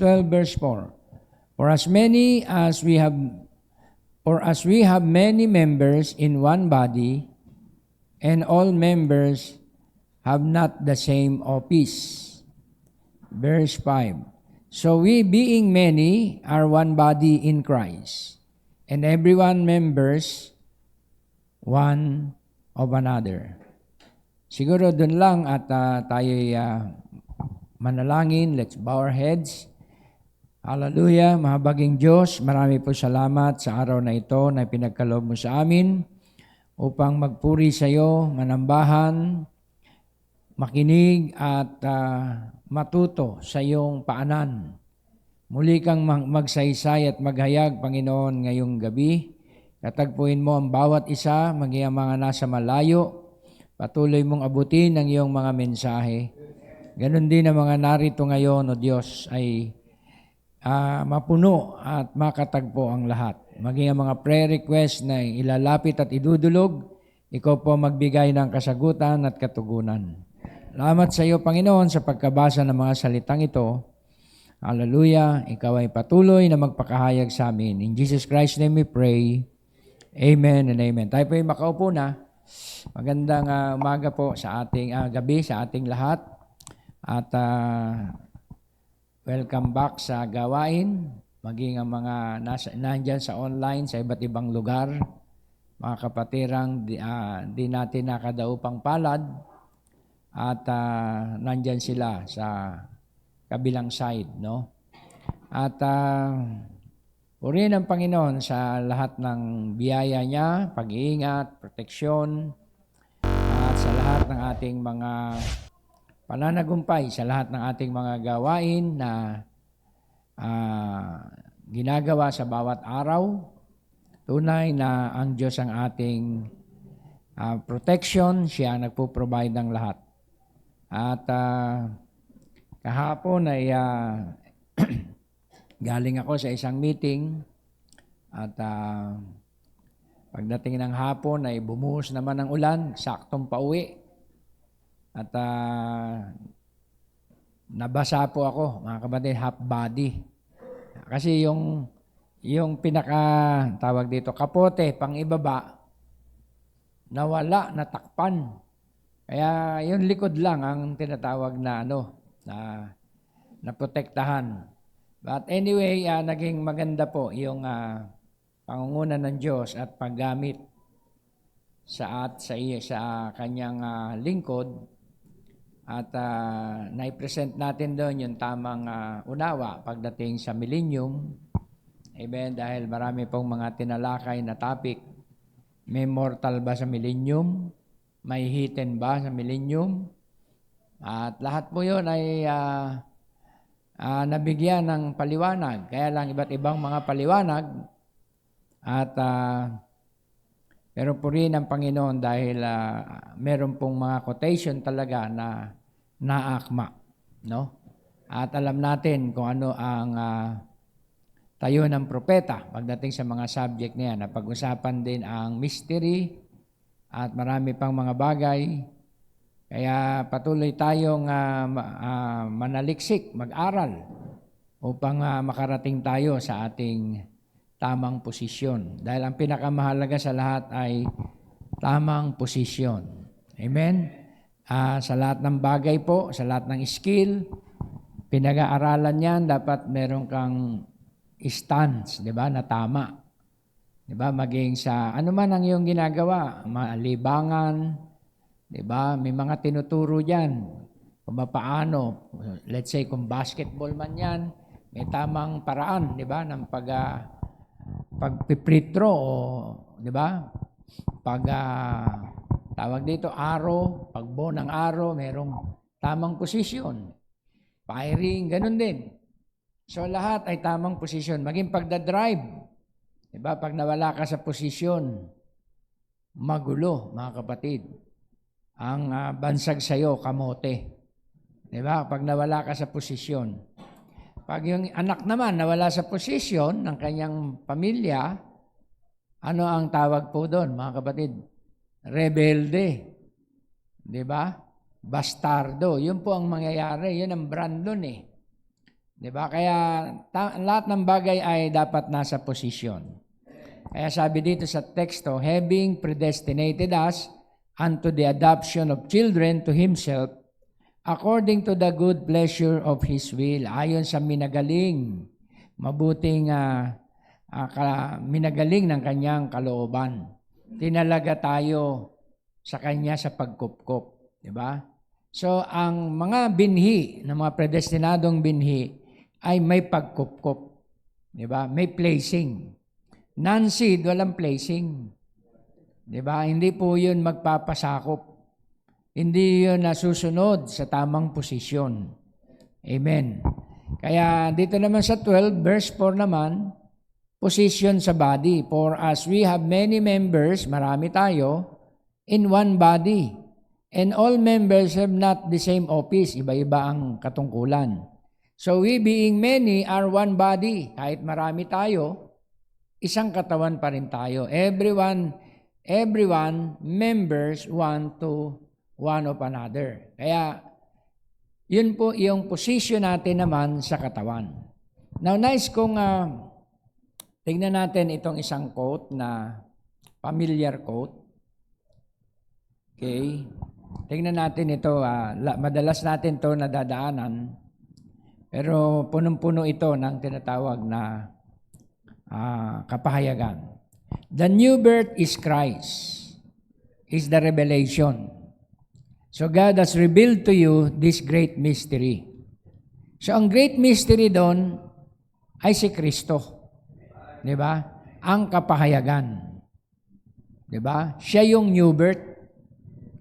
12 verse 4. For as we have many members in one body, and all members have not the same office. Verse 5. So we, being many, are one body in Christ, and everyone members one of another. Siguro dun lang at tayo'y manalangin. Let's bow our heads. Hallelujah, mahabaging Diyos, marami po salamat sa araw na ito na pinagkaloob mo sa amin upang magpuri sa iyo, manambahan, makinig at matuto sa iyong paanan. Muli kang magsaysay at maghayag, Panginoon, ngayong gabi. Katagpuin mo ang bawat isa, maging mga nasa malayo. Patuloy mong abutin ang iyong mga mensahe. Ganon din ang mga narito ngayon, O Diyos, ay mapuno at makatagpo ang lahat. Maging ang mga prayer request na ilalapit at idudulog, ikaw po magbigay ng kasagutan at katugunan. Salamat sa iyo, Panginoon, sa pagkabasa ng mga salitang ito. Hallelujah. Ikaw ay patuloy na magpakahayag sa amin. In Jesus Christ's name we pray. Amen and amen. Tayo po ay makaupo na. Magandang umaga po sa ating gabi, sa ating lahat. At welcome back sa gawain. Maging ang mga nandyan sa online, sa iba't ibang lugar. Mga kapatirang di natin nakadaupang palad. At nandyan sila sa kabilang side, no? At purihin ang Panginoon sa lahat ng biyaya niya, pag-iingat, proteksyon, at sa lahat ng ating mga pananagumpay, sa lahat ng ating mga gawain na ginagawa sa bawat araw. Tunay na ang Diyos ang ating protection, siya ang nagpo-provide ng lahat. At kahapon ay galing ako sa isang meeting at pagdating ng hapon ay bumuhos naman ang ulan, saktong pauwi. At nabasa po ako, mga kapatid, half body. Kasi yung tawag dito, kapote, pang ibaba, nawala, natakpan. Kaya yung likod lang ang tinatawag na na protektahan. But anyway, naging maganda po yung pangunguna ng Diyos at paggamit sa kanyang lingkod. At naipresent natin doon yung tamang unawa pagdating sa millennium. Amen. Dahil marami pong mga tinalakay na topic. May mortal ba sa millennium? May hidden ba sa millennium? At lahat po yun ay nabigyan ng paliwanag. Kaya lang iba't ibang mga paliwanag. At pero purihin ang Panginoon dahil meron pong mga quotation talaga na naakma. No? At alam natin kung ano ang tayo ng propeta pagdating sa mga subject niya. Napag-usapan din ang mystery at marami pang mga bagay. Kaya patuloy tayong manaliksik, mag-aral upang makarating tayo sa ating tamang posisyon. Dahil ang pinakamahalaga sa lahat ay tamang posisyon. Amen? Sa lahat ng bagay po, sa lahat ng skill, pinag-aaralan yan, dapat meron kang stance, di ba, na tama. Di ba, maging sa ano man ang iyong ginagawa, libangan, di ba, may mga tinuturo diyan kung paano, let's say kung basketball man yan, may tamang paraan, di ba, ng pag-free throw, di ba? Tawag dito, arrow, pagbo ng arrow, merong tamang posisyon. Firing, ganun din. So lahat ay tamang posisyon. Maging pagdadrive, di ba? Pag nawala ka sa posisyon, magulo, mga kapatid. Ang bansag sa'yo, kamote. Di ba? Pag nawala ka sa posisyon. Pag yung anak naman nawala sa posisyon ng kanyang pamilya, ano ang tawag po doon, mga kapatid? Rebelde. Di ba? Bastardo. Yun po ang mangyayari. Yun ang brand doon eh. Diba? Kaya lahat ng bagay ay dapat nasa posisyon. Kaya sabi dito sa teksto, having predestinated us unto the adoption of children to Himself, according to the good pleasure of His will, ayon sa minagaling, mabuting minagaling ng Kanyang kalooban. Tinalaga tayo sa Kanya sa pagkupkop. Diba? So, ang mga binhi, ng mga predestinadong binhi, ay may pagkupkop. Diba? May placing. Non-seed, walang placing. Diba? Hindi po yun magpapasakop. Hindi yun nasusunod sa tamang posisyon. Amen. Kaya dito naman sa 12, verse 4 naman, position sa body. For as we have many members, marami tayo, in one body. And all members have not the same office. Iba-iba ang katungkulan. So we being many are one body. Kahit marami tayo, isang katawan pa rin tayo. Everyone members one to one of another. Kaya, yun po yung position natin naman sa katawan. Now, nice kung tingnan natin itong isang quote na familiar quote. Okay. Tingnan natin ito. Madalas natin ito nadadaanan. Pero punong-puno ito ng tinatawag na kapahayagan. The new birth is Christ, is the revelation. So God has revealed to you this great mystery. So ang great mystery doon ay si Kristo. Di ba? Ang kapahayagan. Di ba? Siya yung new birth.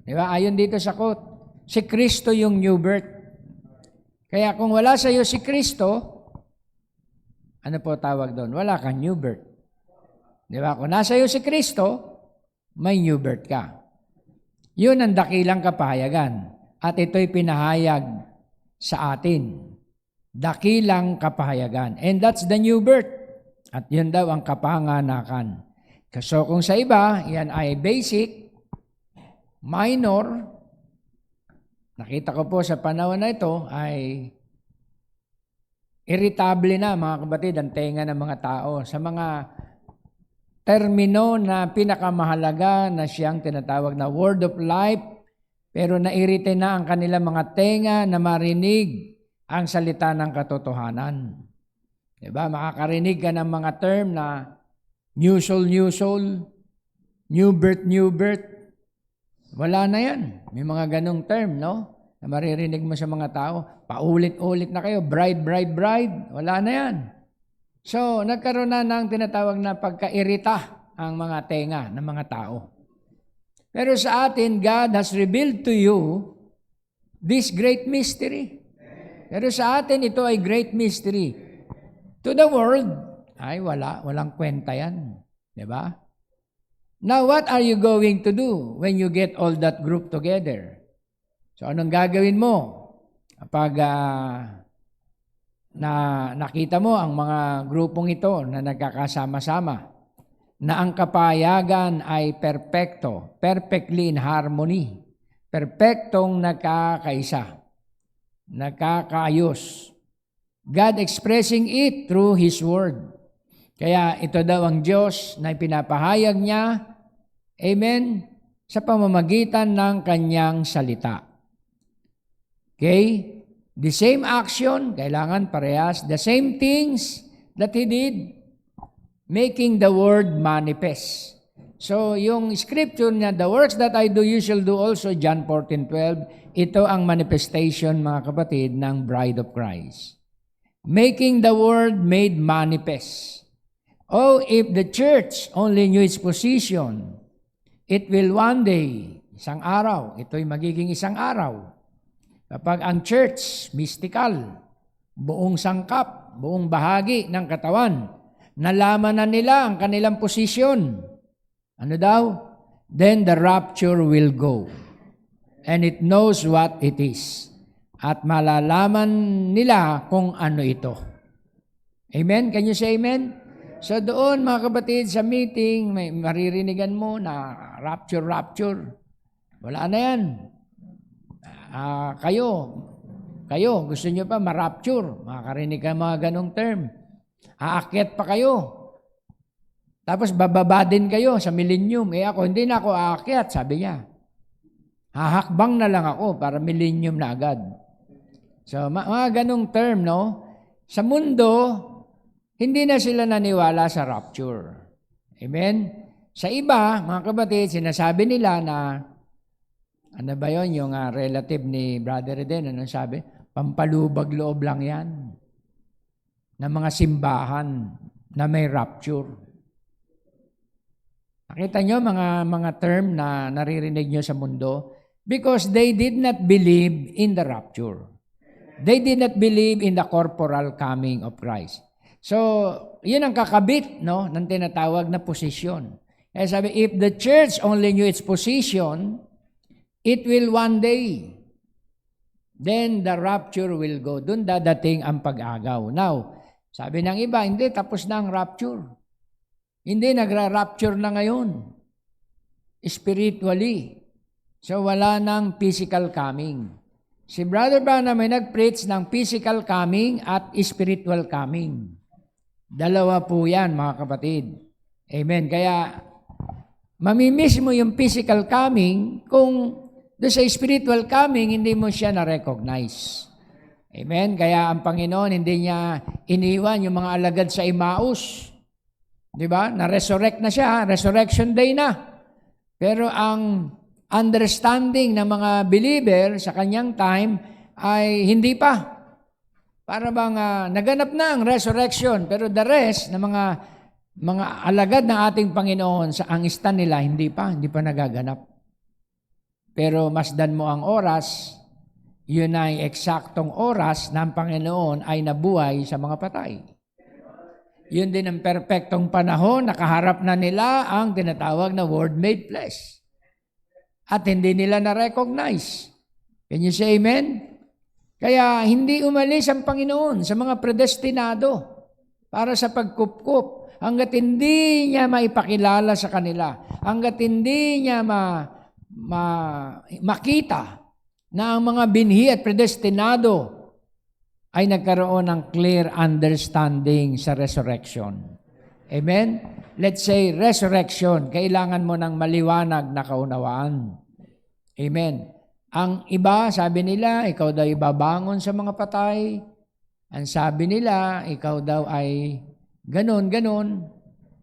Di ba? Ayon dito sa quote, si Kristo yung new birth. Kaya kung wala sa iyo si Kristo, ano po tawag doon? Wala kang new birth. Di ba? Kung nasa iyo si Kristo, may new birth ka. Yun ang dakilang kapahayagan. At ito'y pinahayag sa atin. Dakilang kapahayagan. And that's the new birth. At yun daw ang kapanganakan. So kung sa iba, yan ay basic, minor, nakita ko po sa panahon na ito ay irritable na mga kapatid ang tenga ng mga tao sa mga termino na pinakamahalaga na siyang tinatawag na word of life, pero nairite na ang kanilang mga tenga na marinig ang salita ng katotohanan. Diba? Makakarinig ka ng mga term na new soul, new birth. Wala na yan. May mga ganong term, no? Na maririnig mo sa mga tao. Paulit-ulit na kayo. Bride. Wala na yan. So, nagkaroon na ng tinatawag na pagkairita ang mga tenga ng mga tao. Pero sa atin, God has revealed to you this great mystery. Pero sa atin, ito ay great mystery. To the world, ay walang kwenta yan. Diba? Now, what are you going to do when you get all that group together? So, anong gagawin mo kapag nakita mo ang mga grupong ito na nagkakasama-sama, na ang kapahayagan ay perfectly in harmony, perpektong nagkakaisa, nagkakaayos. God expressing it through His Word. Kaya ito daw ang Diyos na pinapahayag niya, amen, sa pamamagitan ng Kanyang salita. Okay? The same action, kailangan parehas, the same things that He did, making the Word manifest. So, yung scripture niya, the works that I do, you shall do also, John 14:12, ito ang manifestation, mga kapatid, ng bride of Christ. Making the Word made manifest. Oh, if the church only knew its position, it will one day, isang araw, ito'y magiging isang araw. Kapag ang church, mystical, buong sangkap, buong bahagi ng katawan, nalaman na nila ang kanilang posisyon. Ano daw? Then the rapture will go. And it knows what it is. At malalaman nila kung ano ito. Amen? Can you say amen? So doon mga kapatid sa meeting, may maririnigan mo na rapture. Wala na yan. Kayo, kayo, gusto nyo pa ma-rapture. Makakarinig ka mga ganong term. Aakyat pa kayo. Tapos bababa din kayo sa millennium. Ako, hindi na ako aakyat, sabi niya. Hahakbang na lang ako para millennium na agad. So, mga ganong term, no? Sa mundo, hindi na sila naniwala sa rapture. Amen? Sa iba, mga kapatid, sinasabi nila na, ano ba yun, yung relative ni Brother Eden, anong sabi? Pampalubag loob lang yan. Ng mga simbahan na may rapture. Nakita nyo mga term na naririnig nyo sa mundo? Because they did not believe in the rapture. They did not believe in the corporal coming of Christ. So, yun ang kakabit, no, ng tinatawag na posisyon. Kaya sabi, if the church only knew its position, it will one day, then the rapture will go. Doon dadating ang pag-agaw. Now, sabi ng iba, hindi, tapos na ang rapture. Hindi, nagra-rapture na ngayon. Spiritually. So, wala nang physical coming. Si Brother Branham may nag-preach ng physical coming at spiritual coming. Dalawa po yan, mga kapatid. Amen. Kaya, mamimiss mo yung physical coming kung doon sa spiritual coming, hindi mo siya na-recognize. Amen. Kaya ang Panginoon, hindi niya iniwan yung mga alagad sa Emmaus. Di ba? Na-resurrect na siya. Resurrection day na. Pero ang understanding ng mga believer sa kanyang time ay hindi pa. Para bang naganap na ang resurrection, pero the rest ng mga alagad ng ating Panginoon sa ang stand nila hindi pa nagaganap. Pero masdan mo ang oras, yun ay eksaktong oras ng Panginoon ay nabuhay sa mga patay. Yun din ang perpektong panahon, nakaharap na nila ang tinatawag na Word made flesh. At hindi nila na-recognize. Can you say amen? Kaya hindi umalis ang Panginoon sa mga predestinado para sa pagkupkup hanggat hindi niya maipakilala sa kanila, hanggat hindi niya makita na ang mga binhi at predestinado ay nagkaroon ng clear understanding sa resurrection. Amen? Let's say resurrection, kailangan mo ng maliwanag na kaunawaan. Amen. Ang iba, sabi nila, ikaw daw ibabangon sa mga patay. Ang sabi nila, ikaw daw ay ganun.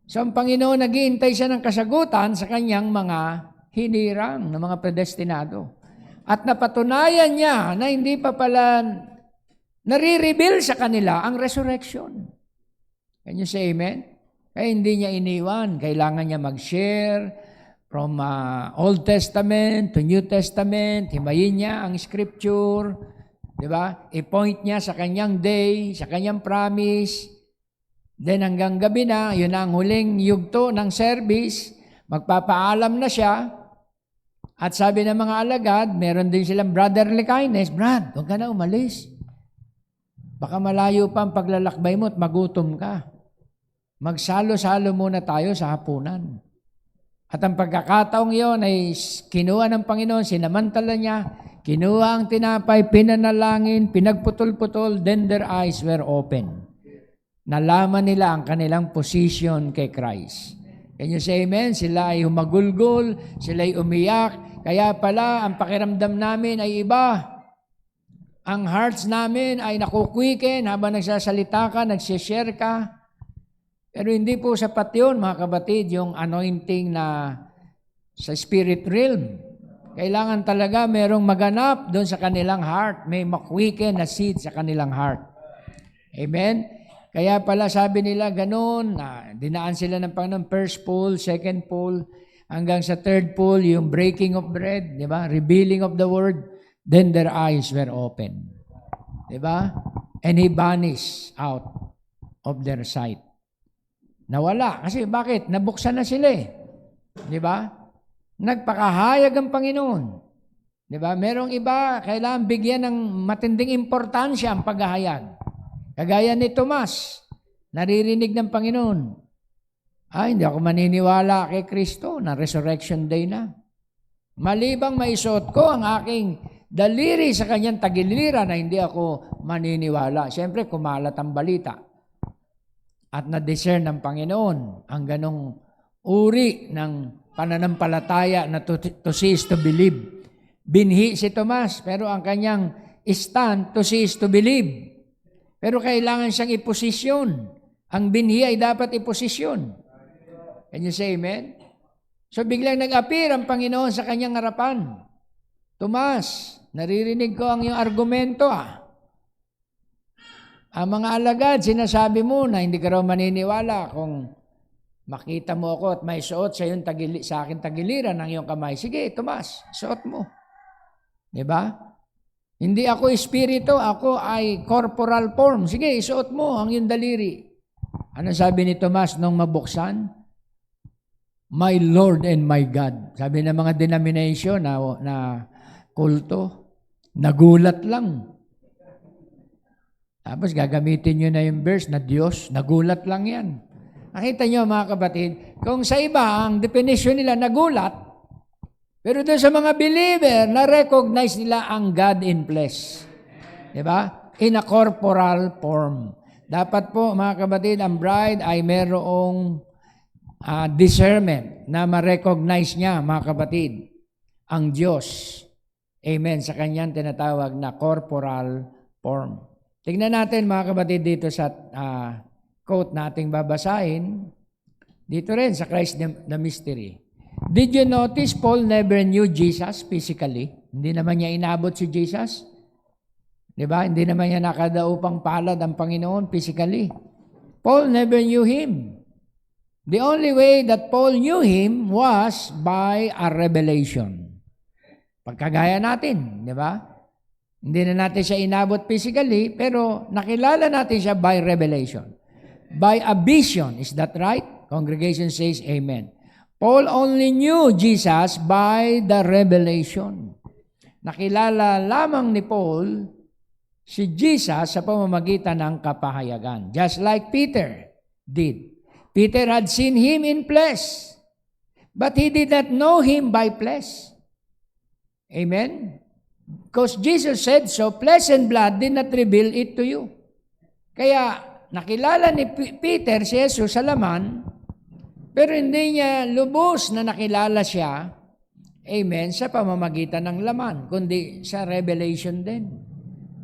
So ang Panginoon, naghihintay siya ng kasagutan sa kanyang mga hinirang ng mga predestinado. At napatunayan niya na hindi pa pala nare-reveal sa kanila ang resurrection. Can you say amen? Kaya hindi niya iniwan. Kailangan niya mag-share from Old Testament to New Testament. Himayin niya ang scripture. Diba? I-point niya sa kanyang day, sa kanyang promise. Then hanggang gabi na, yun ang huling yugto ng service. Magpapaalam na siya. At sabi ng mga alagad, meron din silang brotherly kindness. Brad, huwag ka na umalis. Baka malayo pa ang paglalakbay mo at magutom ka. Magsalo-salo muna tayo sa hapunan. At ang pagkakataong iyon ay kinuha ng Panginoon, sinamantala niya, kinuha ang tinapay, pinanalangin, pinagputol-putol, then their eyes were open. Nalaman nila ang kanilang position kay Christ. Can you say amen? Sila ay humagulgol, sila ay umiyak, kaya pala ang pakiramdam namin ay iba. Ang hearts namin ay nakukwiken habang nagsasalita ka, nagsishare ka. Pero hindi po sapat yun, mga kabatid, yung anointing na sa spirit realm. Kailangan talaga merong maganap doon sa kanilang heart. May makwiken na seed sa kanilang heart. Amen? Kaya pala sabi nila ganun, dinaan sila ng Panginoon, first pool, second pool, hanggang sa third pool, yung breaking of bread, di ba? Revealing of the word, then their eyes were open. Di ba? And he vanished out of their sight. Nawala. Kasi bakit? Nabuksan na sila eh. Di ba? Nagpakahayag ang Panginoon. Di ba? Merong iba, kailangan bigyan ng matinding importansya ang paghahayag. Kagaya ni Tomas, naririnig ng Panginoon. Hindi ako maniniwala kay Kristo na resurrection day na. Malibang maisuot ko ang aking daliri sa kanyang tagiliran na hindi ako maniniwala. Siyempre, kumalat ang balita. At na-discern ng Panginoon ang ganong uri ng pananampalataya na to see is to believe. Binhi si Tomas, pero ang kanyang stand, to see is to believe. Pero kailangan siyang iposisyon. Ang binhi ay dapat iposisyon. Can you say amen? So biglang nag-appear ang Panginoon sa kanyang harapan. Tomas, naririnig ko ang iyong argumento Ang mga alagad, sinasabi mo na hindi ka raw maniniwala kung makita mo ako at may suot sa akin tagiliran ng iyong kamay. Sige, Tomas, suot mo. Diba? Hindi ako espiritu, ako ay corporal form. Sige, isuot mo ang iyong daliri. Ano sabi ni Tomas nung mabuksan? My Lord and my God. Sabi ng mga denomination na kulto, nagulat lang. Tapos gagamitin nyo na yung verse na Diyos, nagulat lang yan. Nakita nyo mga kapatid, kung sa iba ang definition nila nagulat, pero doon sa mga believer, na-recognize nila ang God in flesh. Diba? In a corporal form. Dapat po mga kapatid, ang bride ay merong discernment na ma-recognize niya mga kapatid, ang Diyos. Amen. Sa kanyang tinatawag na corporal form. Tingnan natin mga kapatid dito sa quote na ating babasahin. Dito rin sa Christ the Mystery. Did you notice Paul never knew Jesus physically? Hindi naman niya inabot si Jesus. Diba? Hindi naman niya nakadaupang palad ang Panginoon physically. Paul never knew Him. The only way that Paul knew Him was by a revelation. Pagkagaya natin, di ba? Hindi na natin siya inabot physically, pero nakilala natin siya by revelation. By a vision. Is that right? Congregation says amen. Paul only knew Jesus by the revelation. Nakilala lamang ni Paul si Jesus sa pamamagitan ng kapahayagan. Just like Peter did. Peter had seen Him in flesh, but he did not know Him by flesh. Amen? Because Jesus said so, flesh and blood did not reveal it to you. Kaya nakilala ni Peter si Jesus sa laman, pero hindi niya lubos na nakilala siya, amen, sa pamamagitan ng laman, kundi sa revelation din.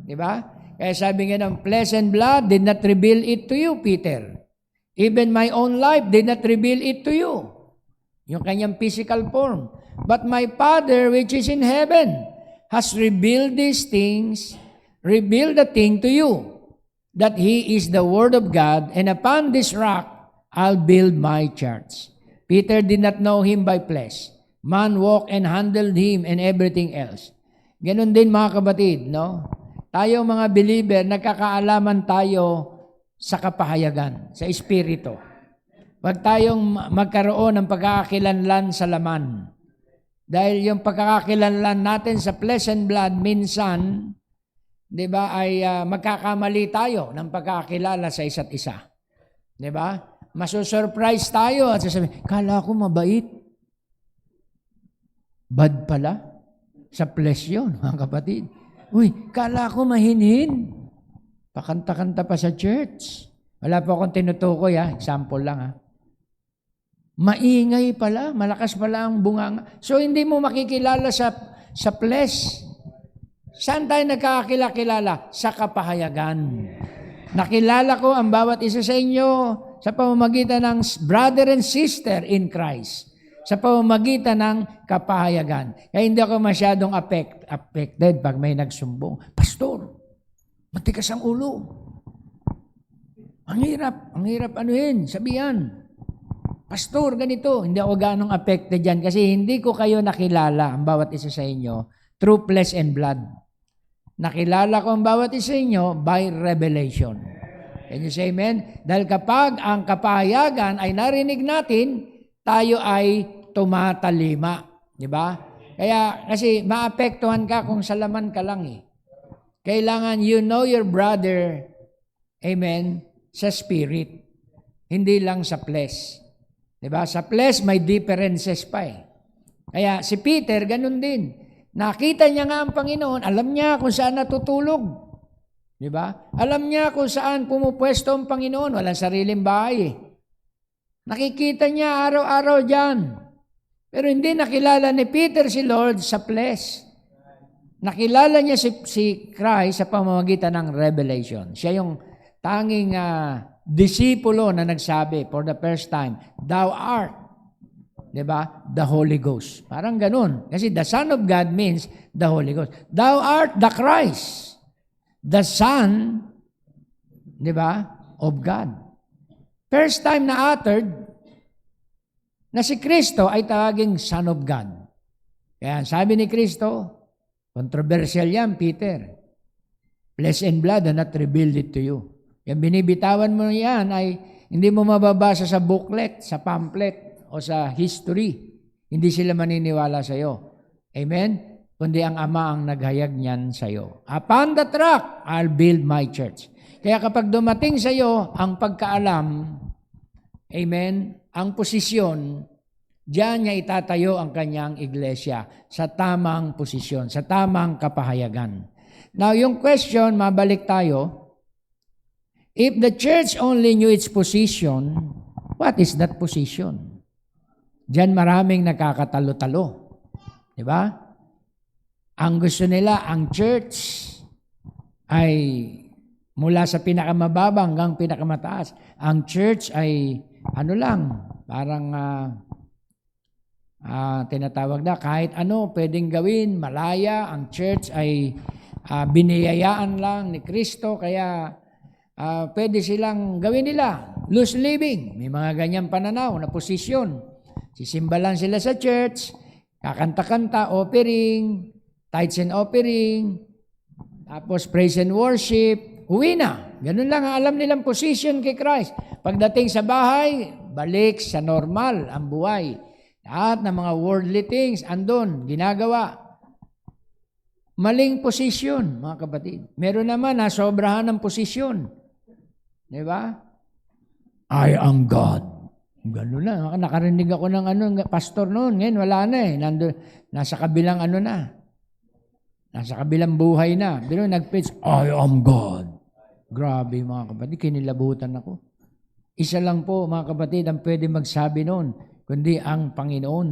Di ba? Kaya sabi nga ng flesh and blood did not reveal it to you, Peter. Even my own life did not reveal it to you. Yung kanyang physical form. But my Father which is in heaven has revealed these things, revealed the thing to you, that He is the Word of God, and upon this rock I'll build my church. Peter did not know Him by flesh. Man walked and handled Him and everything else. Ganon din mga kapatid, no? Tayo mga believer, nagkakaalaman tayo sa kapahayagan, sa espiritu. Huwag tayong magkaroon ng pagkakakilanlan sa laman. Dahil yung pagkakakilanlan natin sa flesh and blood, minsan, di ba, ay magkakamali tayo ng pagkakakilala sa isa't isa. Di ba? Masusurprise tayo at sasabihin, kala ko mabait. Bad pala. Sa flesh yun, mga kapatid. Uy, kala ko mahinhin. Pakanta-kanta pa sa church. Wala po akong tinutukoy, example lang. Maingay pala, malakas pala ang bunganga. So, hindi mo makikilala sa flesh. Saan tayo nagkakakilala? Sa kapahayagan. Nakilala ko ang bawat isa sa inyo sa pamamagitan ng brother and sister in Christ. Sa pamamagitan ng kapahayagan. Kaya hindi ako masyadong affected pag may nagsumbong. Pastor, matigas ang ulo. Ang hirap anuhin, sabihan. Pastor, ganito. Hindi ako ganong affected dyan kasi hindi ko kayo nakilala, ang bawat isa sa inyo, through flesh and blood. Nakilala ko ang bawat isa sa inyo by revelation. Can you say amen? Dahil kapag ang kapahayagan ay narinig natin, tayo ay tumatalima. Di ba? Kaya, kasi maapektuhan ka kung sa laman ka lang Kailangan you know your brother, amen, sa spirit. Hindi lang sa flesh. Diba? Sa flesh, may differences pa Kaya si Peter, ganun din. Nakita niya nga ang Panginoon, alam niya kung saan natutulog. Di ba? Alam niya kung saan pumupwesto ang Panginoon. Walang sariling bahay. Nakikita niya araw-araw dyan. Pero hindi nakilala ni Peter si Lord sa flesh. Nakilala niya si Christ sa pamamagitan ng revelation. Siya yung tanging disipulo na nagsabi for the first time, Thou art, diba? The Holy Ghost. Parang ganun. Kasi the Son of God means the Holy Ghost. Thou art the Christ, the Son, diba? Of God. First time na uttered na si Kristo ay tawaging Son of God. Kaya sabi ni Kristo, controversial yan, Peter. Flesh and blood have not revealed it to you. Yung binibitawan mo yan ay hindi mo mababasa sa booklet, sa pamphlet, o sa history. Hindi sila maniniwala sa iyo. Amen? Kundi ang Ama ang naghayag niyan sa iyo. Upon that rock, I'll build my church. Kaya kapag dumating sa iyo ang pagkaalam, amen, ang posisyon, diyan niya itatayo ang kanyang iglesia sa tamang posisyon, sa tamang kapahayagan. Now, yung question, mabalik tayo. If the church only knew its position, what is that position? Diyan maraming nakakatalo-talo. Di ba? Ang gusto nila, ang church ay mula sa pinakamababa hanggang pinakamataas. Ang church ay ano lang, parang tinatawag na kahit ano pwedeng gawin, malaya. Ang church ay biniyayaan lang ni Kristo, kaya pwede silang gawin nila. Loose living. May mga ganyang pananaw na posisyon. Sisimba lang sila sa church, kakanta-kanta, offering, tithes and offering, tapos praise and worship, uwi na. Ganun lang ang alam nilang position kay Christ. Pagdating sa bahay, balik sa normal ang buhay. Lahat ng mga worldly things, andun, ginagawa. Maling posisyon, mga kapatid. Meron naman na sobrahan ng posisyon. Di ba? I am God. Ganun na. Nakarinig ako ng pastor noon. Ngayon, wala na eh. Nasa kabilang na. Nasa kabilang buhay na. Pero nag-preach, I am God. Grabe mga kapatid, kinilabutan ako. Isa lang po mga kapatid ang pwede magsabi noon, kundi ang Panginoon.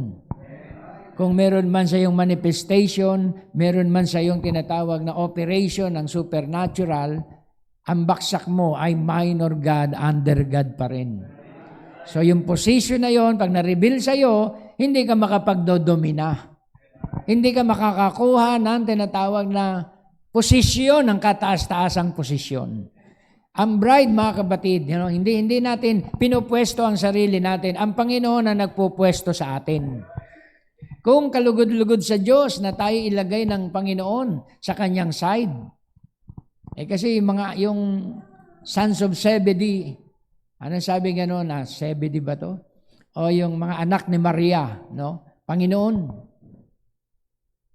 Kung meron man sa iyong manifestation, meron man sa iyong tinatawag na operation ng supernatural, ang baksak mo ay minor God, under God pa rin. So yung position na yon, pag na-reveal sa iyo, hindi ka makapagdodomina. Hindi ka makakakuha ng tinatawag na posisyon, ng kataas-taasang posisyon. Ang bride, mga kapatid, hindi natin pinupwesto ang sarili natin. Ang Panginoon na nagpupwesto sa atin. Kung kalugod-lugod sa Diyos na tayo ilagay ng Panginoon sa kanyang side. Kasi yung sons of Zebedee, ano sabi gano'n? Zebedee ba to? O yung mga anak ni Maria, no? Panginoon,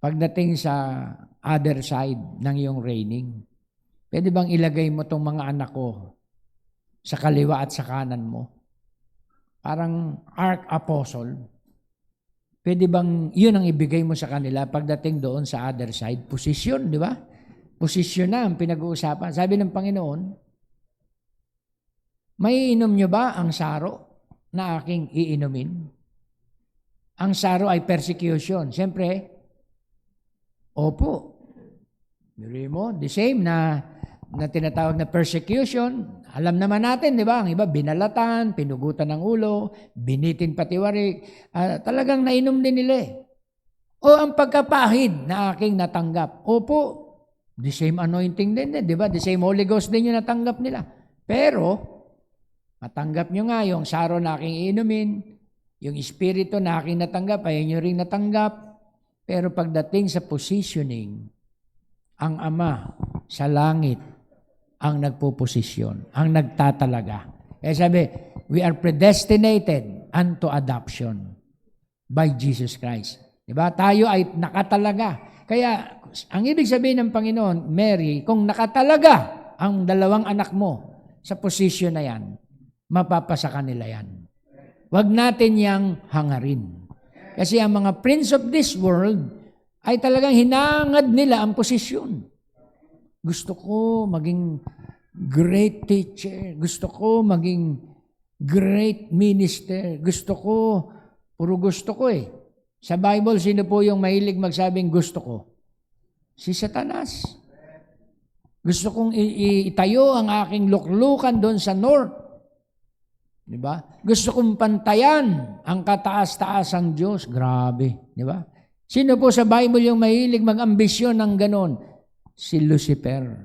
pagdating sa other side ng iyong reigning, pwede bang ilagay mo tong mga anak ko sa kaliwa at sa kanan mo? Parang arch-apostle. Pwede bang yun ang ibigay mo sa kanila pagdating doon sa other side? Posisyon, di ba? Posisyon na ang pinag-uusapan. Sabi ng Panginoon, may inom nyo ba ang saro na aking iinumin? Ang saro ay persecution. Siyempre, opo. Miri mo, the same na tinatawag na persecution. Alam naman natin, di ba? Ang iba, binalatan, pinugutan ng ulo, binitin patiwari. Talagang nainom din nila eh. O ang pagkapahid na aking natanggap. Opo, the same anointing din, di ba? The same Holy Ghost din yung natanggap nila. Pero, matanggap nyo nga yung saro na aking inumin, yung espiritu na aking natanggap, ay nyo rin natanggap. Pero pagdating sa positioning, ang Ama sa langit ang nagpuposisyon, ang nagtatalaga. Kaya sabi, we are predestinated unto adoption by Jesus Christ. Diba? Tayo ay nakatalaga. Kaya, ang ibig sabihin ng Panginoon, Mary, kung nakatalaga ang dalawang anak mo sa posisyon na yan, mapapasa kanila yan. Huwag natin yang hangarin. Kasi ang mga prince of this world ay talagang hinangad nila ang posisyon. Gusto ko maging great teacher. Gusto ko maging great minister. Puro gusto ko eh. Sa Bible, sino po yung mahilig magsabing gusto ko? Si Satanas. Gusto kong itayo ang aking luklukan doon sa north. Diba? Gusto kong pantayan ang kataas-taasang Diyos. Grabe. Diba? Sino po sa Bible yung mahilig mag-ambisyon ng ganon? Si Lucifer.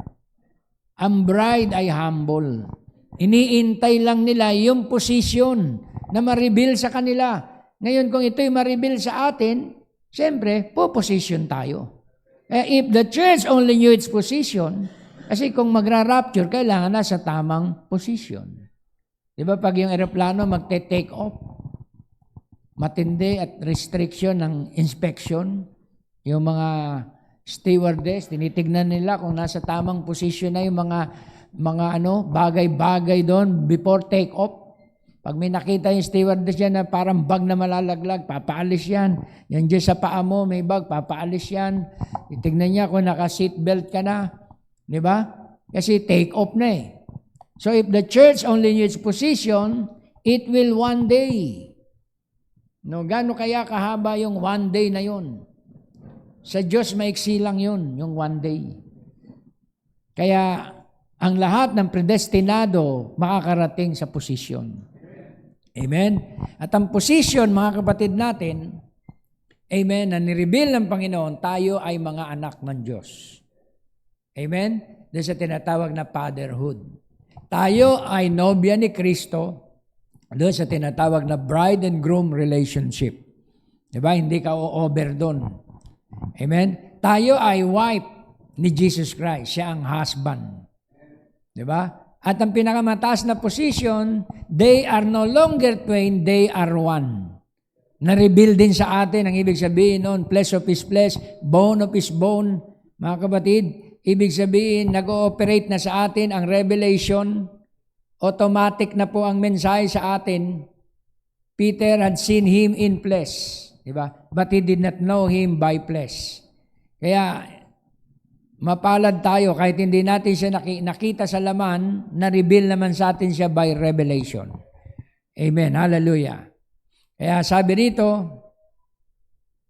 Ang bride ay humble. Iniintay lang nila yung posisyon na ma-reveal sa kanila. Ngayon, kung ito'y ma-reveal sa atin, siyempre, po-position tayo. If the church only knew its position, kasi kung magra-rapture, kailangan na sa tamang position. Di ba pag yung aeroplano magte-take off, matindi at restriction ng inspection, yung mga stewardess, tinitignan nila kung nasa tamang position na yung mga bagay-bagay doon before take off. Pag may nakita yung stewardess yan na parang bag na malalaglag, papaalis yan. Yan dyan sa paa mo, may bag, papaalis yan. Itignan niya kung naka-seatbelt ka na. Di ba? Kasi take off na eh. So if the church only knew its position, it will one day. No, gaano kaya kahaba yung one day na yun? Sa Diyos, maiksi lang yun, yung one day. Kaya ang lahat ng predestinado makakarating sa posisyon. Amen? At ang position, mga kapatid natin, amen, na nireveal ng Panginoon, tayo ay mga anak ng Diyos. Amen? Doon sa tinatawag na fatherhood. Tayo ay nobya ni Kristo, doon sa tinatawag na bride and groom relationship. Diba? Hindi ka o-over doon. Amen? Tayo ay wife ni Jesus Christ. Siya ang husband. Diba? At ang pinakamataas na position, they are no longer twain, they are one. Na-reveal din sa atin, ang ibig sabihin noon, flesh of his flesh, bone of his bone. Mga kapatid, ibig sabihin, nag-ooperate na sa atin ang revelation. Automatic na po ang mensahe sa atin. Peter had seen him in flesh. Diba? But he did not know him by flesh. Kaya, mapalad tayo kahit hindi natin siya nakita sa laman, na-reveal naman sa atin siya by revelation. Amen. Hallelujah. Kaya sabi rito,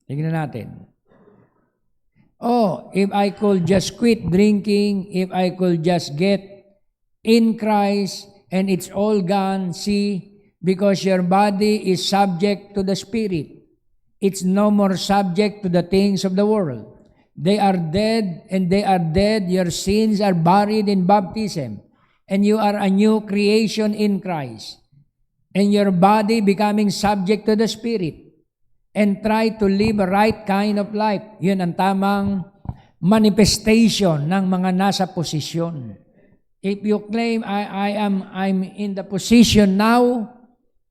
tignan natin. Oh, if I could just quit drinking, if I could just get in Christ and it's all gone, see, because your body is subject to the Spirit. It's no more subject to the things of the world. They are dead, and they are dead. Your sins are buried in baptism, and you are a new creation in Christ. And your body becoming subject to the Spirit, and try to live a right kind of life. Yun ang tamang manifestation ng mga nasa posisyon. If you claim, I'm in the position now,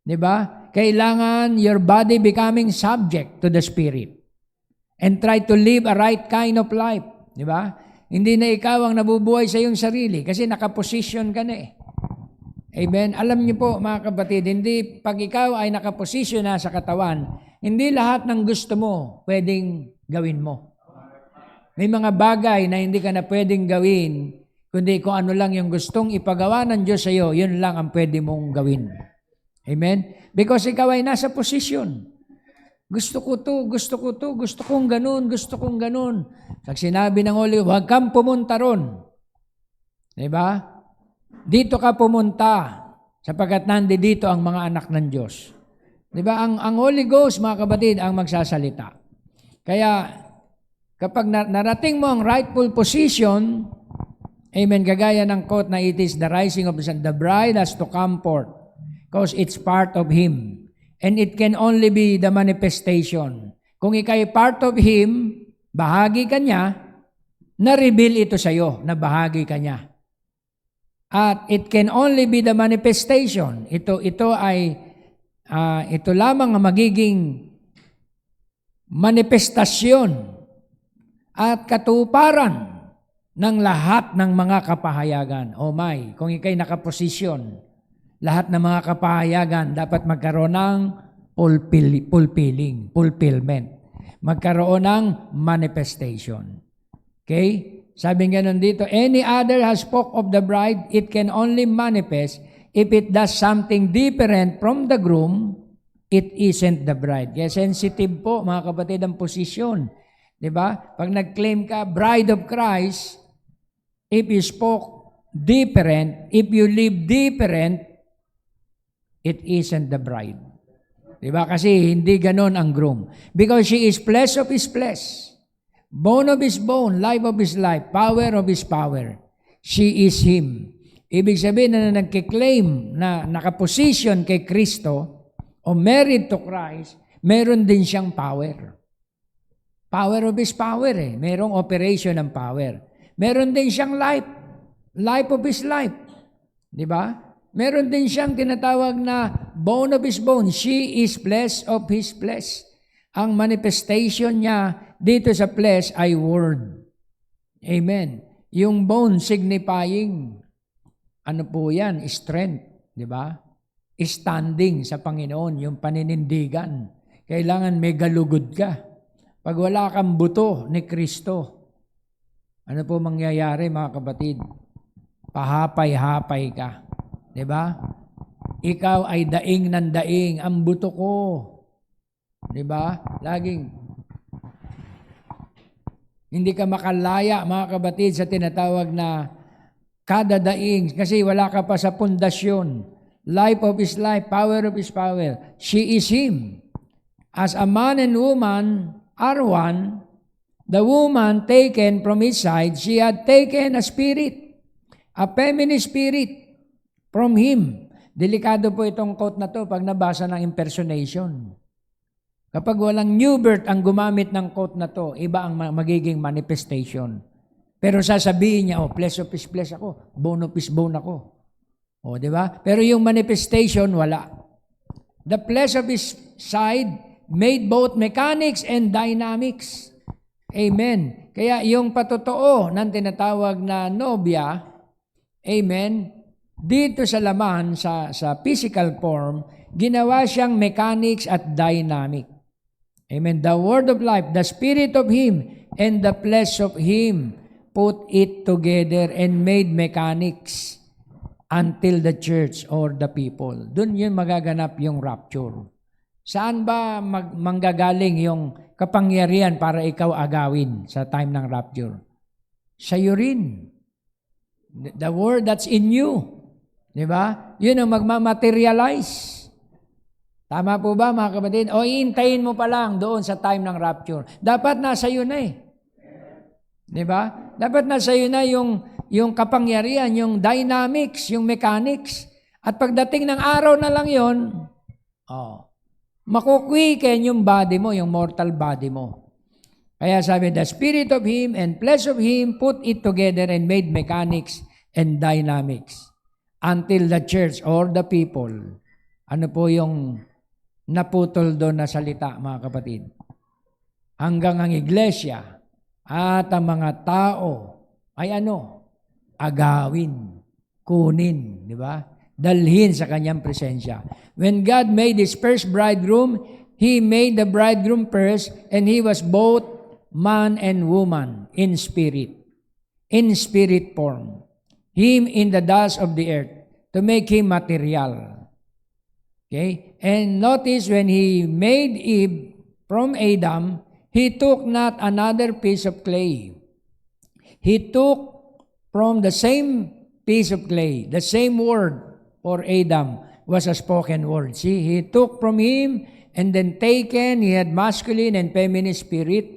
di ba? Kailangan your body becoming subject to the Spirit. And try to live a right kind of life. Di ba? Hindi na ikaw ang nabubuhay sa iyong sarili kasi nakaposisyon ka na eh. Amen? Alam niyo po mga kapatid, hindi pag ikaw ay nakaposisyon na sa katawan, hindi lahat ng gusto mo pwedeng gawin mo. May mga bagay na hindi ka na pwedeng gawin, kundi kung ano lang yung gustong ipagawa ng Diyos sa iyo, yun lang ang pwede mong gawin. Amen? Because ikaw ay nasa posisyon. Gusto ko to, gusto ko to, gusto kong ganun, gusto kong ganun. Pag sinabi ng Holy, huwag kang pumunta ron. Diba? Dito ka pumunta sapagkat nandito ang mga anak ng Diyos. Diba? Ang Holy Ghost, mga kapatid, ang magsasalita. Kaya, kapag narating mo ang rightful position, amen, kagaya ng quote na it is the rising of the sun, the bride has to come forth because it's part of Him. And it can only be the manifestation. Kung ikay part of Him, bahagi ka niya, na-reveal ito sa iyo, na bahagi ka niya. At it can only be the manifestation. Ito lamang ang magiging manifestasyon at katuparan ng lahat ng mga kapahayagan. Oh my, kung ikay nakaposisyon, lahat ng mga kapahayagan dapat magkaroon ng fulfillment. magkaroon ng manifestation. Okay? Sabi nga nun dito, any other has spoke of the bride, it can only manifest if it does something different from the groom, it isn't the bride. Kaya sensitive po, mga kapatid, ang posisyon. Diba? Pag nag-claim ka, bride of Christ, if you spoke different, if you live different, it isn't the bride. Diba? Kasi hindi ganon ang groom. Because she is flesh of his flesh, bone of his bone, life of his life, power of his power. She is him. Ibig sabihin na nagkiklaim na nakaposition kay Kristo o married to Christ, meron din siyang power. Power of his power eh. Merong operation ng power. Meron din siyang life. Life of his life. Di ba? Meron din siyang tinatawag na bone of his bone. She is flesh of his flesh. Ang manifestation niya dito sa flesh ay word. Amen. Yung bone signifying, ano po yan? Strength. Di ba? Standing sa Panginoon, yung paninindigan. Kailangan may galugod ka. Pag wala kang buto ni Kristo, ano po mangyayari mga kapatid? Pahapay-hapay ka. Diba? Ikaw ay daing ng daing. Ang buto ko. Diba? Laging hindi ka makalaya mga kapatid sa tinatawag na kada daing kasi wala ka pa sa pundasyon. Life of his life, power of his power. She is him. As a man and woman are one, the woman taken from his side, she had taken a spirit, a feminine spirit from him. Delikado po itong quote na to pag nabasa ng impersonation. Kapag walang new birth ang gumamit ng quote na to, iba ang magiging manifestation. Pero sasabihin niya, flesh of his flesh ako, bone of his bone ako. Di ba? Pero yung manifestation, wala. The flesh of his side made both mechanics and dynamics. Amen. Kaya yung patotoo ng tinatawag na nobya, amen, dito sa laman, sa physical form, ginawa siyang mechanics at dynamic. Amen. The word of life, the spirit of him, and the flesh of him put it together and made mechanics until the church or the people. Doon yun magaganap yung rapture. Saan ba manggagaling yung kapangyarihan para ikaw agawin sa time ng rapture? Sa iyo rin. The word that's in you. Di ba? Yun ang magmamaterialize. Tama po ba mga kapatid? O iintayin mo pa lang doon sa time ng rapture. Dapat nasa iyo na eh. Di ba? Dapat nasa iyo na yung kapangyarihan, yung dynamics, yung mechanics. At pagdating ng araw na lang yon, makukwiken yung body mo, yung mortal body mo. Kaya sabi, the spirit of him and flesh of him put it together and made mechanics and dynamics until the church or the people. Ano po yung naputol doon na salita, mga kapatid? Hanggang ang iglesia at ang mga tao ay agawin, kunin, di ba? Dalhin sa kanyang presensya. When God made his first bridegroom, he made the bridegroom first, and he was both man and woman in spirit form. Him in the dust of the earth to make him material. Okay? And notice when he made Eve from Adam, he took not another piece of clay. He took from the same piece of clay, the same word for Adam was a spoken word. See, he took from him and then taken, he had masculine and feminine spirit.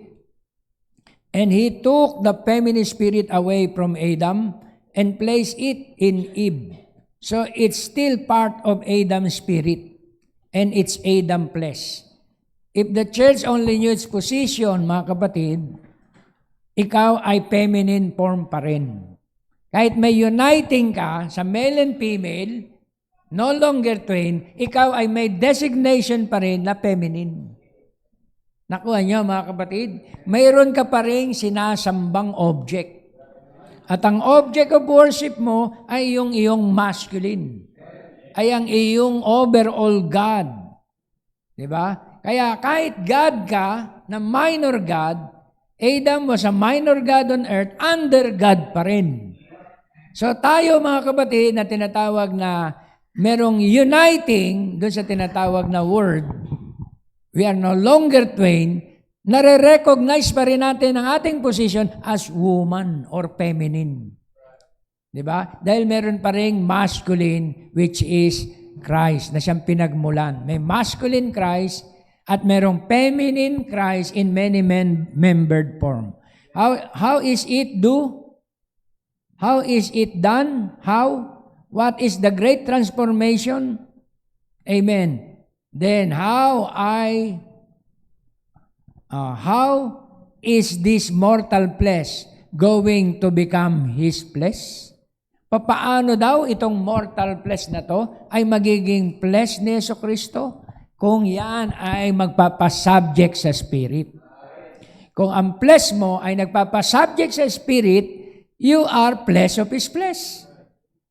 And he took the feminine spirit away from Adam and placed it in Eve. So it's still part of Adam's spirit and it's Adam flesh. If the church only knew its position, mga kapatid, ikaw ay feminine form pa rin. Kahit may uniting ka sa male and female, no longer twain, ikaw ay may designation pa rin na feminine. Nakuha niyo mga kapatid? Mayroon ka pa rin sinasambang object. At ang object of worship mo ay yung iyong masculine. Ay ang iyong overall God. Diba? Kaya kahit God ka, na minor God, Adam was a minor God on earth, under God pa rin. So tayo mga kapatid na tinatawag na merong uniting doon sa tinatawag na word, we are no longer twain, nare-recognize pa rin natin ang ating position as woman or feminine. Diba? Dahil meron pa rin masculine, which is Christ, na siyang pinagmulan. May masculine Christ at merong feminine Christ in many membered form. How is it do? How is it done? How? What is the great transformation? Amen. Then how is this mortal flesh going to become His flesh? Papaano daw itong mortal flesh na to ay magiging flesh ni Jesucristo kung yan ay magpapasubject sa spirit? Kung ang flesh mo ay nagpapasubject sa spirit, you are flesh of His flesh.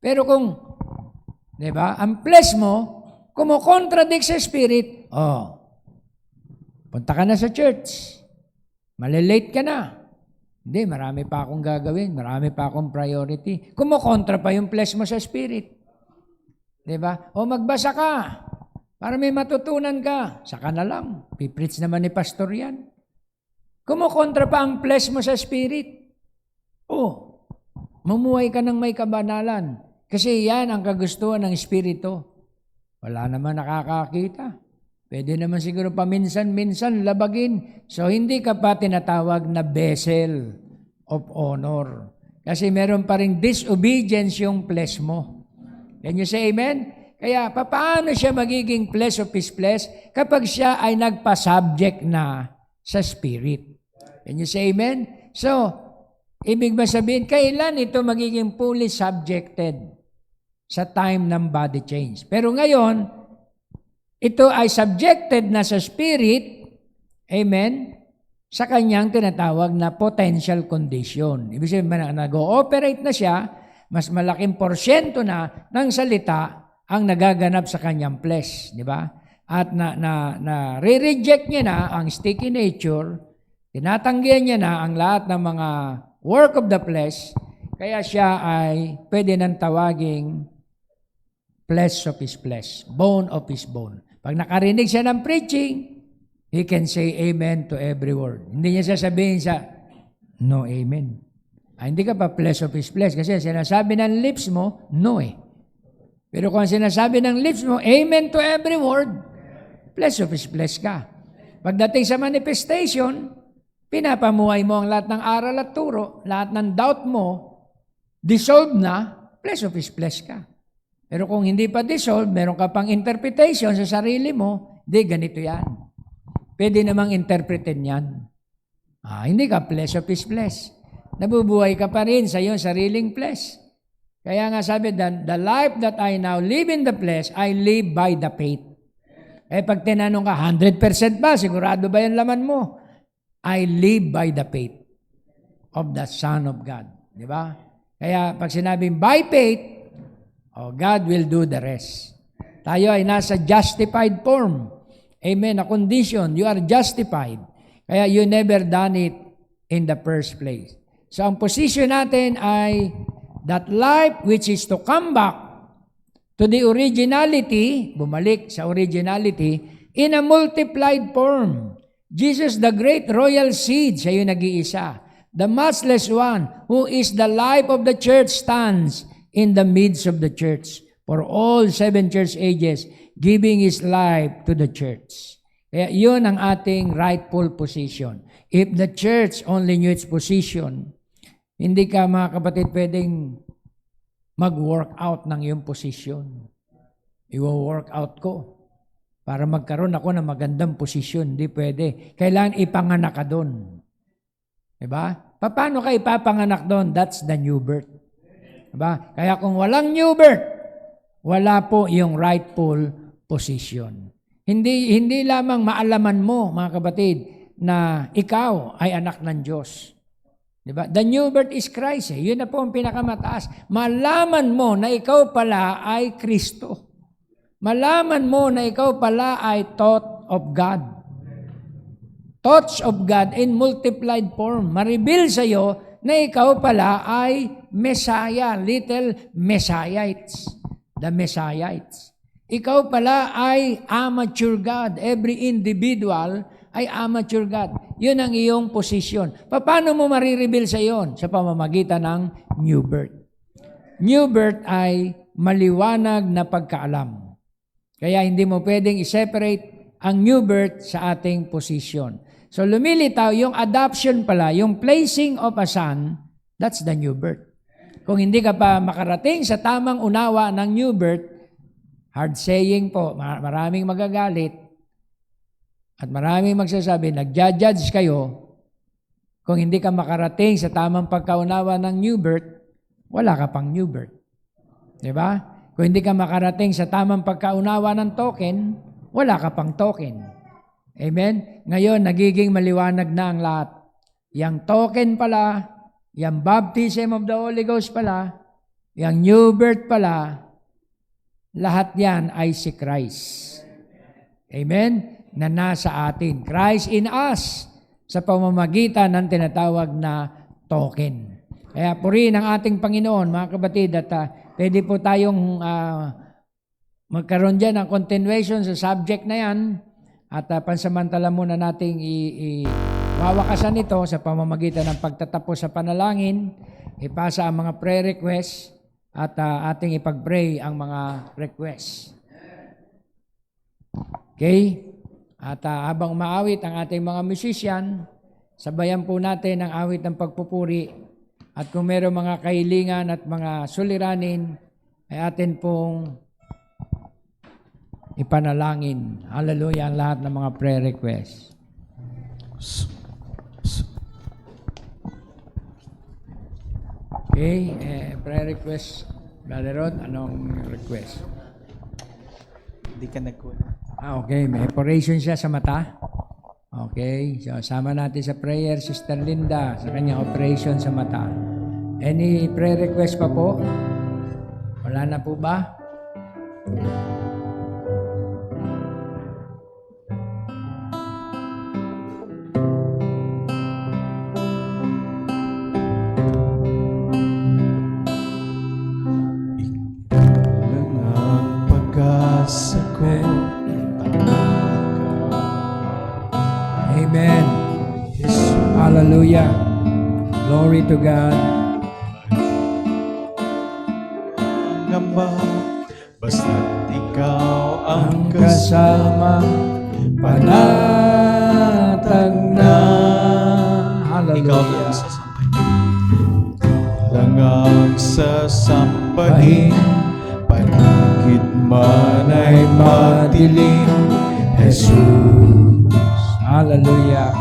Pero kung, di ba, ang flesh mo, kumokontradict sa spirit, punta ka na sa church, malilate ka na. Hindi, marami pa akong gagawin, marami pa akong priority. Kumokontra pa yung flesh mo sa spirit. Di ba? O magbasa ka, para may matutunan ka. Saka na lang, pipreach naman ni pastor yan. Kumokontra pa ang flesh mo sa spirit. Mamuhay ka ng may kabanalan. Kasi yan ang kagustuhan ng espiritu. Wala naman nakakakita. Pwede naman siguro paminsan-minsan labagin. So, hindi ka pa tinatawag na vessel of honor. Kasi meron pa rin disobedience yung flesh mo. Can you say amen? Kaya, paano siya magiging flesh of His flesh kapag siya ay nagpa-subject na sa spirit? Can you say amen? So, ibig ba sabihin, kailan ito magiging fully subjected? Sa time ng body change. Pero ngayon, ito ay subjected na sa spirit, amen, sa kanyang tinatawag na potential condition. Ibig sabihin, nag-ooperate na siya, mas malaking porsyento na ng salita ang nagaganap sa kanyang flesh, di ba? At re-reject niya na ang sticky nature, tinatanggihan niya na ang lahat ng mga work of the flesh, kaya siya ay pwede nang tawaging flesh of His flesh, bone of His bone. Pag nakarinig siya ng preaching, he can say amen to every word. Hindi niya sasabihin no amen. Hindi ka pa flesh of His flesh kasi sinasabi ng lips mo, no eh. Pero kung sinasabi ng lips mo, amen to every word, flesh of His flesh ka. Pagdating sa manifestation, pinapamuhay mo ang lahat ng aral at turo, lahat ng doubt mo, dissolve na, flesh of His flesh ka. Pero kung hindi pa dissolve, meron ka pang interpretation sa sarili mo, ganito yan. Pwede namang interpretin yan. Hindi ka flesh of His flesh. Nabubuhay ka pa rin sa iyong sariling flesh. Kaya nga sabi, the life that I now live in the flesh, I live by the faith. Pag tinanong ka, 100% ba? Sigurado ba yung laman mo? I live by the faith of the Son of God. Di ba? Kaya pag sinabing by faith, God will do the rest. Tayo ay nasa justified form. Amen. A condition. You are justified. Kaya you never done it in the first place. So ang position natin ay that life which is to come back to the originality, bumalik sa originality, in a multiplied form. Jesus, the great royal seed, siya yung nag-iisa. The matchless one, who is the life of the church, stands in the midst of the church for all 7 church ages, giving His life to the church. Kaya yun ang ating rightful position. If the church only knew its position, hindi ka mga kapatid pwedeng mag-work out ng iyong position. I-work out ko para magkaroon ako ng magandang posisyon. Hindi pwede. Kailangan ipanganak ka doon. Diba? Paano ka ipapanganak doon? That's the new birth. Diba? Kaya kung walang new birth, wala po yung rightful position. Hindi lamang maalaman mo, mga kapatid, na ikaw ay anak ng Diyos. Diba? The new birth is Christ. Yun na po ang pinakamataas. Malaman mo na ikaw pala ay Kristo. Malaman mo na ikaw pala ay taught of God. thoughts of God in multiplied form. Ma-reveal sa'yo na ikaw pala ay Messiah, little Messiahites, the Messiahites. Ikaw pala ay amateur God. Every individual ay amateur God. Yun ang iyong posisyon. Paano mo marireveal sa iyon? Sa pamamagitan ng new birth. New birth ay maliwanag na pagkaalam. Kaya hindi mo pwedeng i-separate ang new birth sa ating posisyon. So lumilitaw, yung adoption pala, yung placing of a son, that's the new birth. Kung hindi ka pa makarating sa tamang unawa ng new birth, hard saying po, maraming magagalit at maraming magsasabi, nagja-judge kayo, kung hindi ka makarating sa tamang pagkaunawa ng new birth, wala ka pang new birth. Diba? Kung hindi ka makarating sa tamang pagkaunawa ng token, wala ka pang token. Amen? Ngayon, nagiging maliwanag na ang lahat. Yang token pala, yang baptism of the Holy Ghost pala, yang new birth pala, lahat yan ay si Christ. Amen? Na nasa atin. Christ in us sa pamamagitan ng tinatawag na token. Kaya purihin ang ating Panginoon, mga kapatid, at pwede po tayong magkaroon dyan ng continuation sa subject na yan at pansamantala muna nating wawakasan ito sa pamamagitan ng pagtatapos sa panalangin, ipasa ang mga prayer requests at ating ipag-pray ang mga requests. Okay? At habang umaawit ang ating mga musician, sabayan po natin ang awit ng pagpupuri. At kung mayroong mga kahilingan at mga suliranin, ay atin pong ipanalangin. Hallelujah ang lahat ng mga prayer requests. Okay, prayer request. Brother Rod, anong request? Hindi ka nagkulang. Okay, may operation siya sa mata. Okay, so sama natin sa prayer, Sister Linda, sa kanyang operation sa mata. Any prayer request pa po? Wala na po ba? Lang ang pag-asa ko. Amen. Hallelujah. Glory to God. Ngamba, basta't ikaw ang Kasama, panatag na. Ikaw Hallelujah. ang sasampahin. Lang ang sasampahin. Paligid man ay madilim. Jesus. Hallelujah.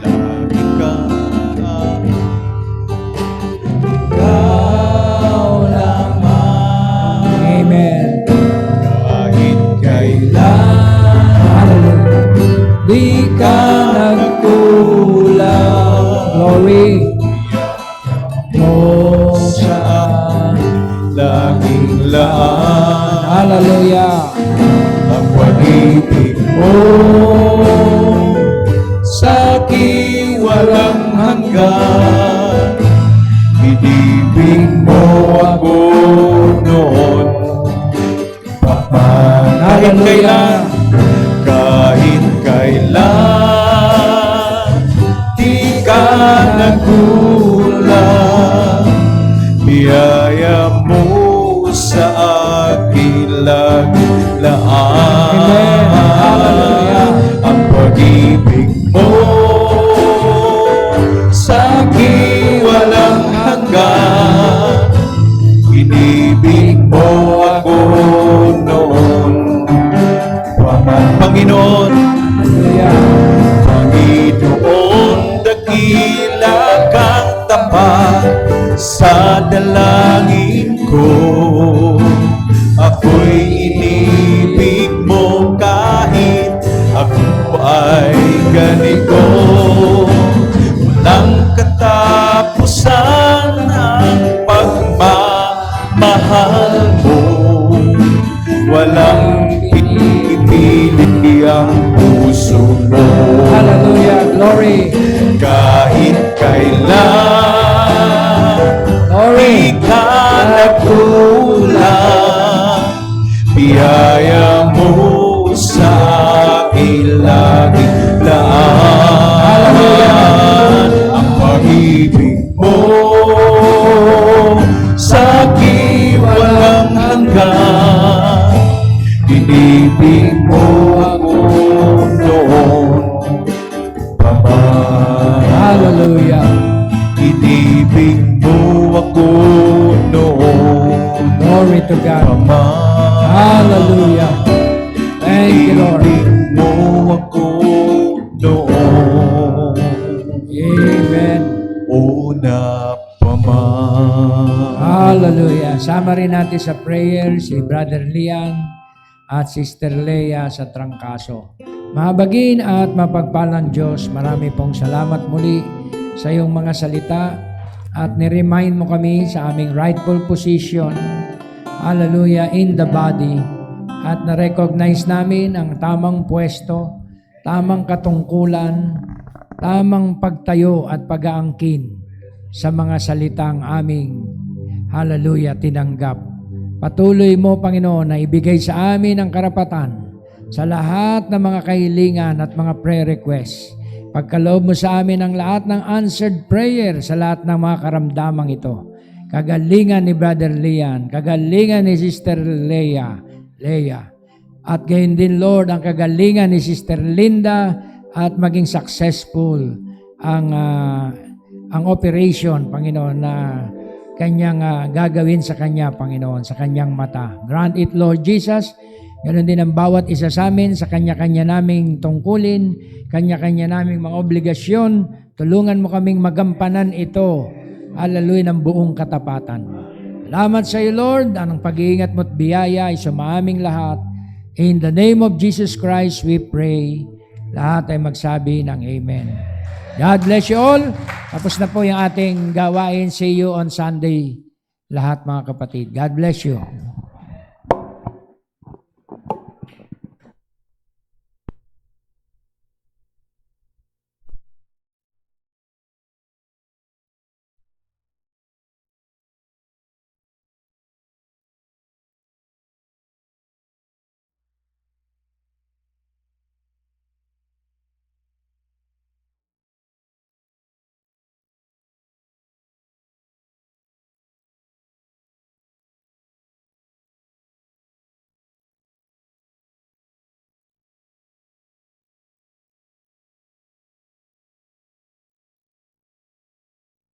Lagi kang Ikaw lamang. Amen. kahit kailan. Hallelujah. Di ka nagkulang. Glory. Mo saan. Laging laan Hallelujah. ang pag-ibig mo sa aking walang hanggan. Inibig mo ako noon kahit kailan, kahit kailan di ka nagkulang. Biyaya mo sa aking laglaan. Amen. Hallelujah. Ang pag-ibig mo sa aking walang hanggan. Inibig mo ako noon. Panginoon, Panginoon, dakila kang tapat sa dalangin ko. Ako'y inibig mo kahit ako ay ganito. Walang katapusan ang pagmamahal mo. Walang Kahit kailan Glory. di ka nagkulang, biyaya mo sa akin laging laan. Ang pag-ibig mo sa akin walang hanggan, inibig mo ako noon pa man. Hallelujah. Inibig mo ako noon Glory to pa God. man. Hallelujah. Thank you, Lord. Inibig mo ako noon Amen. una pa man. Hallelujah. Sama rin natin sa prayer si Brother Lian at Sister Leia sa Trangkaso. Mahabagin at mapagpalang Diyos, marami pong salamat muli sa iyong mga salita at niremind mo kami sa aming rightful position, hallelujah, in the body, at na-recognize namin ang tamang pwesto, tamang katungkulan, tamang pagtayo at pag-aangkin sa mga salitang aming, hallelujah, tinanggap. Patuloy mo, Panginoon, na ibigay sa amin ang karapatan sa lahat ng mga kahilingan at mga prayer requests. Pagkaloob mo sa amin ang lahat ng answered prayer sa lahat ng mga karamdamang ito. Kagalingan ni Brother Lian, kagalingan ni Sister Leia, at gayon din, Lord, ang kagalingan ni Sister Linda at maging successful ang operation, Panginoon, na kanyang gagawin sa kanya, Panginoon, sa kanyang mata. Grant it, Lord Jesus. Ganon din ang bawat isa sa amin sa kanya-kanya naming tungkulin, kanya-kanya naming mga obligasyon. Tulungan mo kaming magampanan ito, hallelujah, ng buong katapatan. Salamat sa iyo, Lord. Anong pag-iingat mo at biyaya ay sumaaming lahat. In the name of Jesus Christ, we pray. Lahat ay magsabi ng Amen. God bless you all. Tapos na po yung ating gawain. See you on Sunday, lahat mga kapatid. God bless you.